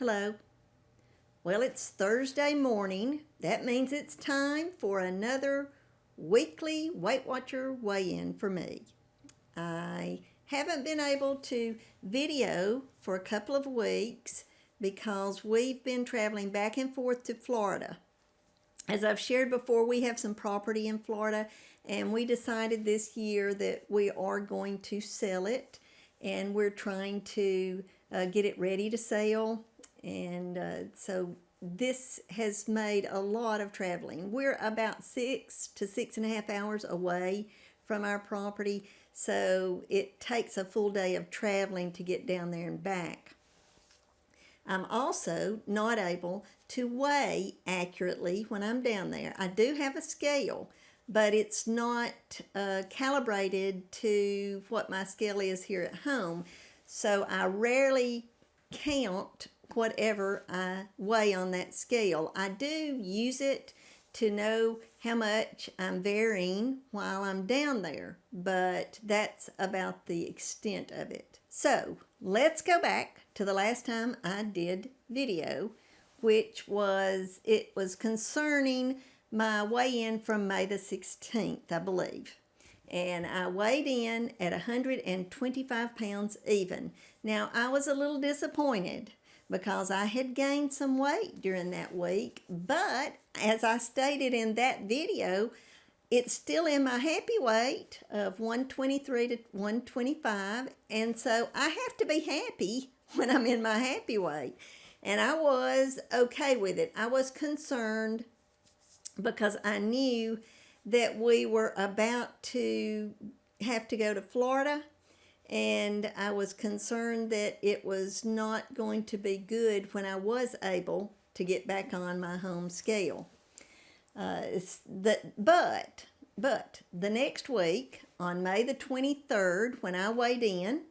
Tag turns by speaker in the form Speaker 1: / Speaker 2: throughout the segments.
Speaker 1: Hello. Well, it's Thursday morning. That means it's time for another weekly Weight Watcher weigh-in for me. I haven't been able to video for a couple of weeks because we've been traveling back and forth to Florida. As I've shared before, we have some property in Florida, and we decided this year that we are going to sell it, and we're trying to get it ready to sell. And so this has made a lot of traveling. We're about 6 to 6.5 hours away from our property, so it takes a full day of traveling to get down there and back. I'm also not able to weigh accurately when I'm down there. I do have a scale, but it's not calibrated to what my scale is here at home, so I rarely count whatever I weigh on that scale. I do use it to know how much I'm varying while I'm down there, but that's about the extent of it. So let's go back to the last time I did video, which was concerning my weigh-in from May the 16th, I believe. And I weighed in at 125 pounds even. Now, I was a little disappointed because I had gained some weight during that week, but as I stated in that video, it's still in my happy weight of 123 to 125, and so I have to be happy when I'm in my happy weight. And I was okay with it. I was concerned because I knew that we were about to have to go to Florida, and I was concerned that it was not going to be good when I was able to get back on my home scale. But the next week, on May the 23rd, when I weighed in,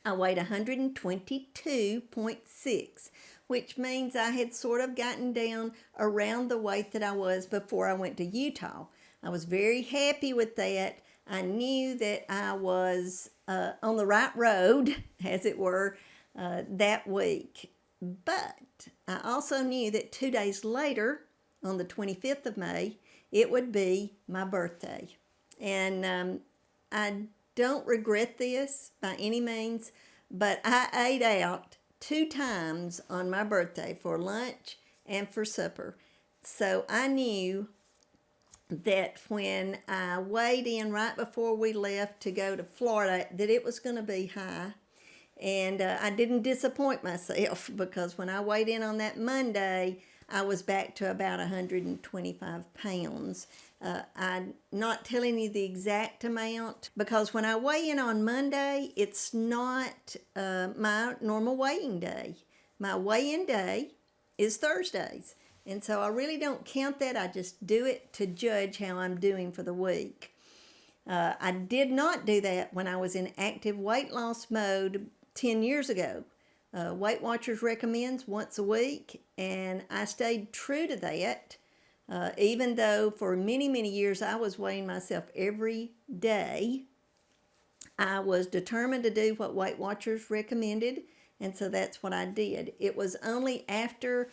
Speaker 1: I weighed 122.6, which means I had sort of gotten down around the weight that I was before I went to Utah. I was very happy with that. I knew that I was on the right road, as it were, that week. But I also knew that 2 days later, on the 25th of May, it would be my birthday. And I don't regret this by any means, but I ate out 2 times on my birthday, for lunch and for supper. So I knew that when I weighed in right before we left to go to Florida, that it was going to be high. And I didn't disappoint myself, because when I weighed in on that Monday, I was back to about 125 pounds. I'm not telling you the exact amount, because when I weigh in on Monday, it's not my normal weighing day. My weigh-in day is Thursdays. And so I really don't count that. I just do it to judge how I'm doing for the week. I did not do that when I was in active weight loss mode 10 years ago. Weight Watchers recommends once a week, and I stayed true to that, even though for many, many years I was weighing myself every day. I was determined to do what Weight Watchers recommended, and so that's what I did. It was only after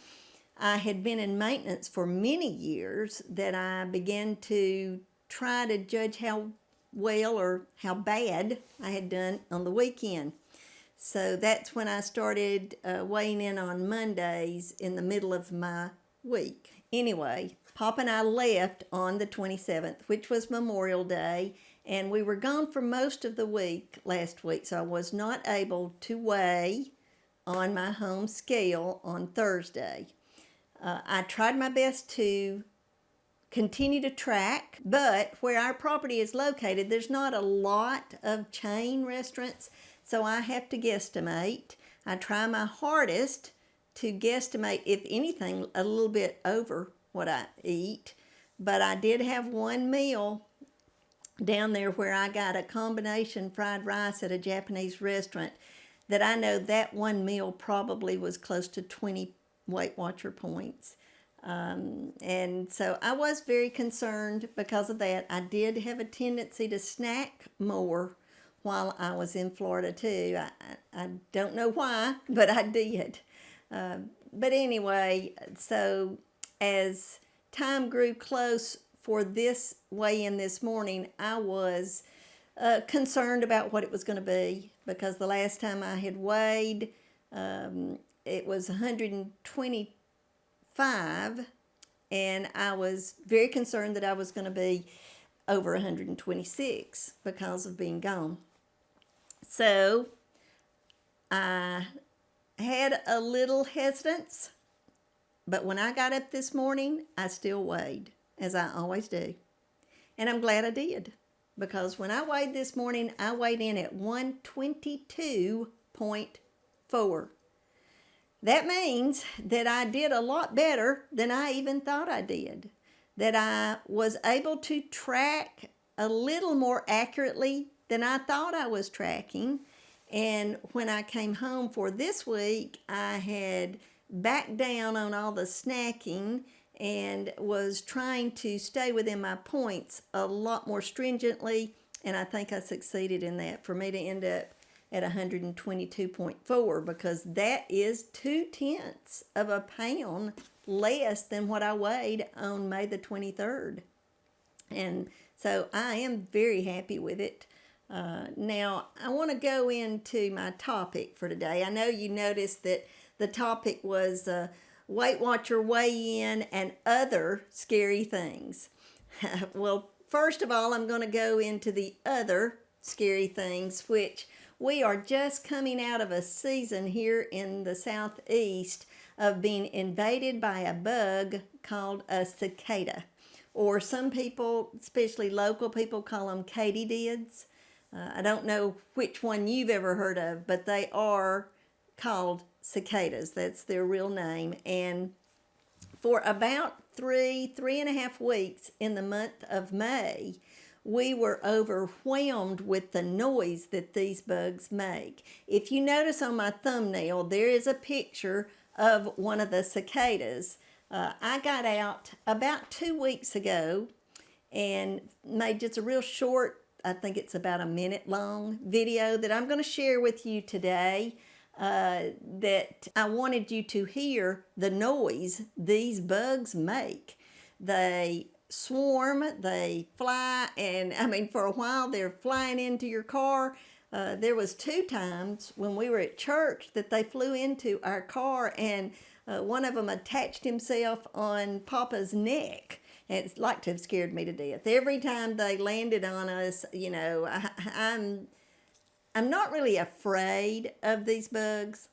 Speaker 1: I had been in maintenance for many years that I began to try to judge how well or how bad I had done on the weekend. So that's when I started weighing in on Mondays in the middle of my week. Anyway, Pop and I left on the 27th, which was Memorial Day, and we were gone for most of the week last week, so I was not able to weigh on my home scale on Thursday. I tried my best to continue to track, but where our property is located, there's not a lot of chain restaurants, so I have to guesstimate. I try my hardest to guesstimate, if anything, a little bit over what I eat, but I did have one meal down there where I got a combination fried rice at a Japanese restaurant that I know that one meal probably was close to 20 Weight Watcher points. And so I was very concerned because of that. I did have a tendency to snack more while I was in Florida too. I don't know why, but I did. But anyway, so as time grew close for this weigh-in this morning, I was concerned about what it was going to be, because the last time I had weighed, it was 125, and I was very concerned that I was going to be over 126 because of being gone. So I had a little hesitance, but when I got up this morning, I still weighed, as I always do. And I'm glad I did, because when I weighed this morning, I weighed in at 122.4. That means that I did a lot better than I even thought I did, that I was able to track a little more accurately than I thought I was tracking. And when I came home for this week, I had backed down on all the snacking and was trying to stay within my points a lot more stringently, and I think I succeeded in that, for me to end up at 122.4, because that is 0.2 of a pound less than what I weighed on May the 23rd. And so I am very happy with it. Now, I want to go into my topic for today. I know you noticed that the topic was Weight Watcher weigh-in and other scary things. Well, first of all, I'm going to go into the other scary things, which we are just coming out of a season here in the southeast of being invaded by a bug called a cicada, or some people, especially local people, call them katydids. I don't know which one you've ever heard of, but they are called cicadas. That's their real name. And for about 3.5 weeks in the month of May, we were overwhelmed with the noise that these bugs make. If you notice on my thumbnail, there is a picture of one of the cicadas. I got out about 2 weeks ago and made just a real short, I think it's about a minute long video that I'm going to share with you today, that I wanted you to hear the noise these bugs make. They swarm, they fly, and I mean, for a while they're flying into your car. There was 2 times when we were at church that they flew into our car, and one of them attached himself on Papa's neck. And it's like to have scared me to death. Every time they landed on us, you know, I'm not really afraid of these bugs,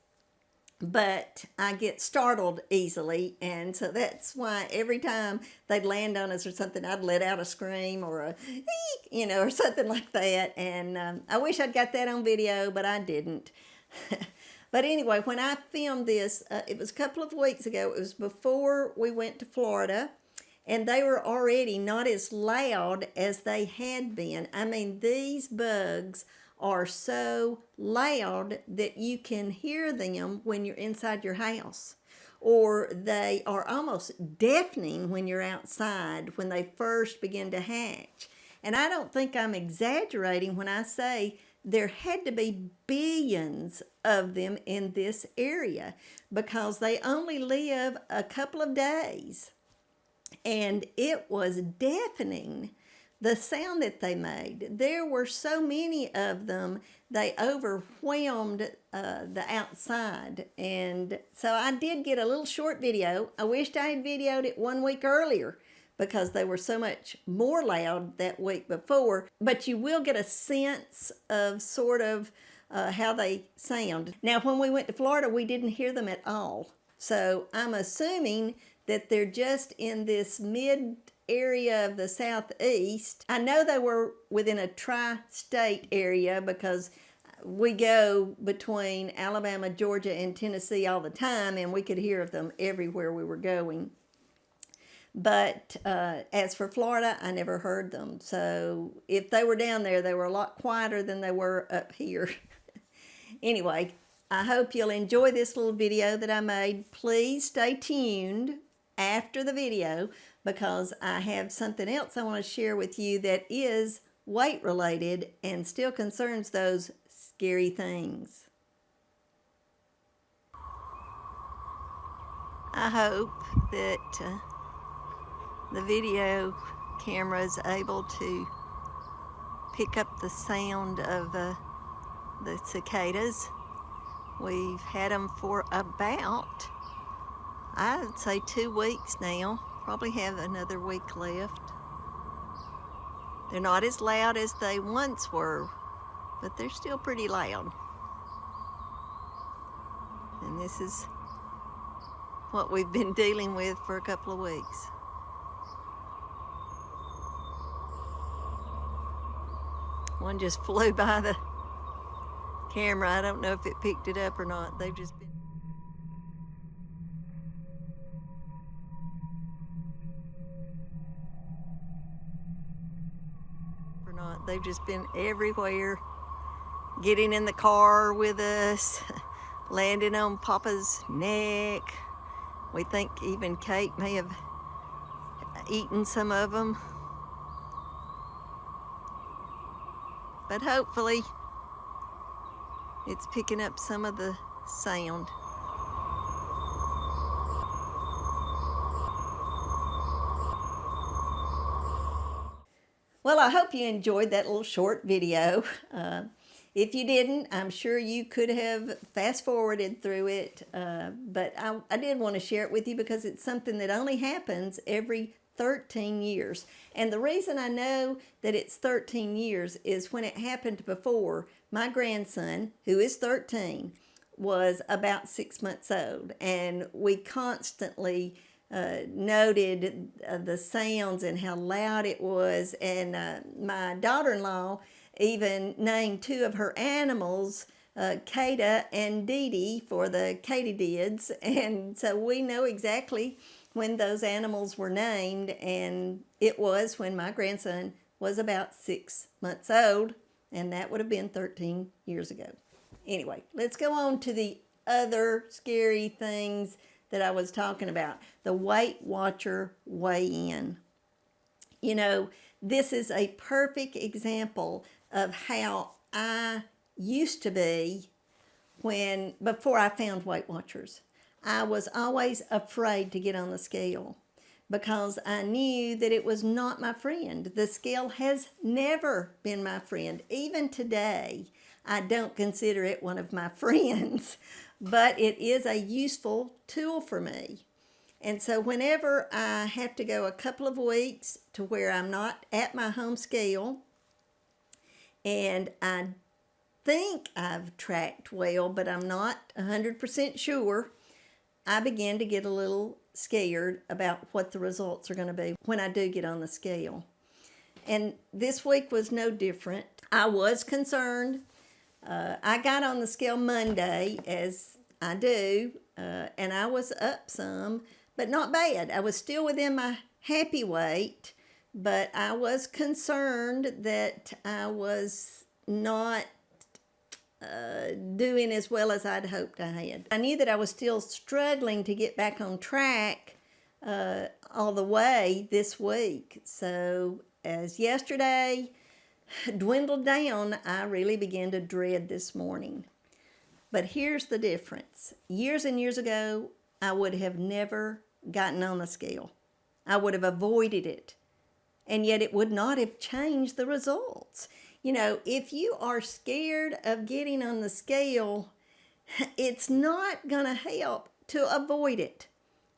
Speaker 1: but I get startled easily, and so that's why every time they'd land on us or something, I'd let out a scream or a eek, you know, or something like that. And I wish I'd got that on video, but I didn't. But anyway, when I filmed this, it was a couple of weeks ago. It was before we went to Florida, and they were already not as loud as they had been. I mean, these bugs are so loud that you can hear them when you're inside your house, or they are almost deafening when you're outside when they first begin to hatch. And I don't think I'm exaggerating when I say there had to be billions of them in this area, because they only live a couple of days. And it was deafening, the sound that they made. There were so many of them, they overwhelmed the outside. And so I did get a little short video. I wished I had videoed it 1 week earlier, because they were so much more loud that week before. But you will get a sense of sort of how they sound. Now, when we went to Florida, we didn't hear them at all. So I'm assuming that they're just in this mid area of the southeast. I know they were within a tri-state area, because we go between Alabama, Georgia, and Tennessee all the time, and we could hear of them everywhere we were going. But as for Florida, I never heard them. So if they were down there, they were a lot quieter than they were up here. Anyway, I hope you'll enjoy this little video that I made. Please stay tuned after the video, because I have something else I want to share with you that is weight related and still concerns those scary things. I hope that the video camera is able to pick up the sound of the cicadas. We've had them for about, I'd say, 2 weeks now. Probably have another week left. They're not as loud as they once were, but they're still pretty loud. And this is what we've been dealing with for a couple of weeks. One just flew by the camera. I don't know if it picked it up or not. They've just been everywhere, getting in the car with us, landing on Papa's neck. We think even Kate may have eaten some of them. But hopefully it's picking up some of the sound. Well, I hope you enjoyed that little short video. If you didn't, I'm sure you could have fast forwarded through it, but I did want to share it with you because it's something that only happens every 13 years. And the reason I know that it's 13 years is when it happened before, my grandson, who is 13, was about 6 months old, and we constantly noted the sounds and how loud it was, and my daughter-in-law even named 2 of her animals Kada and Dee Dee for the katydids, and so we know exactly when those animals were named, and it was when my grandson was about 6 months old, and that would have been 13 years ago. Anyway, let's go on to the other scary things that I was talking about. The Weight Watcher weigh-in. You know, this is a perfect example of how I used to be before I found Weight Watchers. I was always afraid to get on the scale because I knew that it was not my friend. The scale has never been my friend. Even today, I don't consider it one of my friends, but it is a useful tool for me. And so whenever I have to go a couple of weeks to where I'm not at my home scale, and I think I've tracked well, but I'm not 100% sure, I begin to get a little scared about what the results are going to be when I do get on the scale. And this week was no different. I was concerned. I got on the scale Monday, as I do, and I was up some, but not bad. I was still within my happy weight, but I was concerned that I was not doing as well as I'd hoped I had. I knew that I was still struggling to get back on track all the way this week. So as yesterday dwindled down, I really began to dread this morning. But here's the difference. Years and years ago, I would have never gotten on the scale. I would have avoided it. And yet it would not have changed the results. You know, if you are scared of getting on the scale, it's not going to help to avoid it.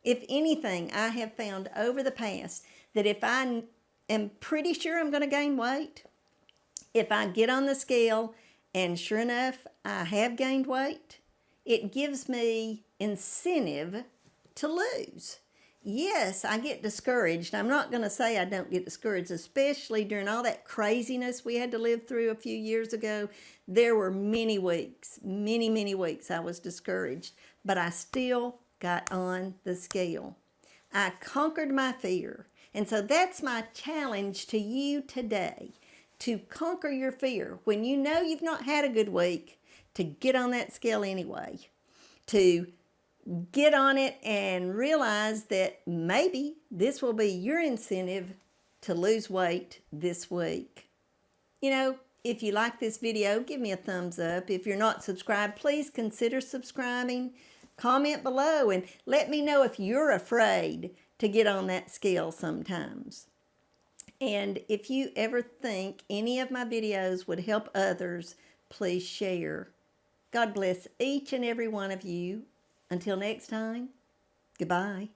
Speaker 1: If anything, I have found over the past that if I am pretty sure I'm going to gain weight, if I get on the scale and sure enough I have gained weight, it gives me incentive to lose. Yes, I get discouraged. I'm not going to say I don't get discouraged, especially during all that craziness we had to live through a few years ago. There were many weeks I was discouraged, but I still got on the scale. I conquered my fear. And so that's my challenge to you today, to conquer your fear. When you know you've not had a good week, to get on that scale anyway, to get on it and realize that maybe this will be your incentive to lose weight this week. You know, if you like this video, give me a thumbs up. If you're not subscribed, please consider subscribing. Comment below and let me know if you're afraid to get on that scale sometimes. And if you ever think any of my videos would help others, please share. God bless each and every one of you. Until next time, goodbye.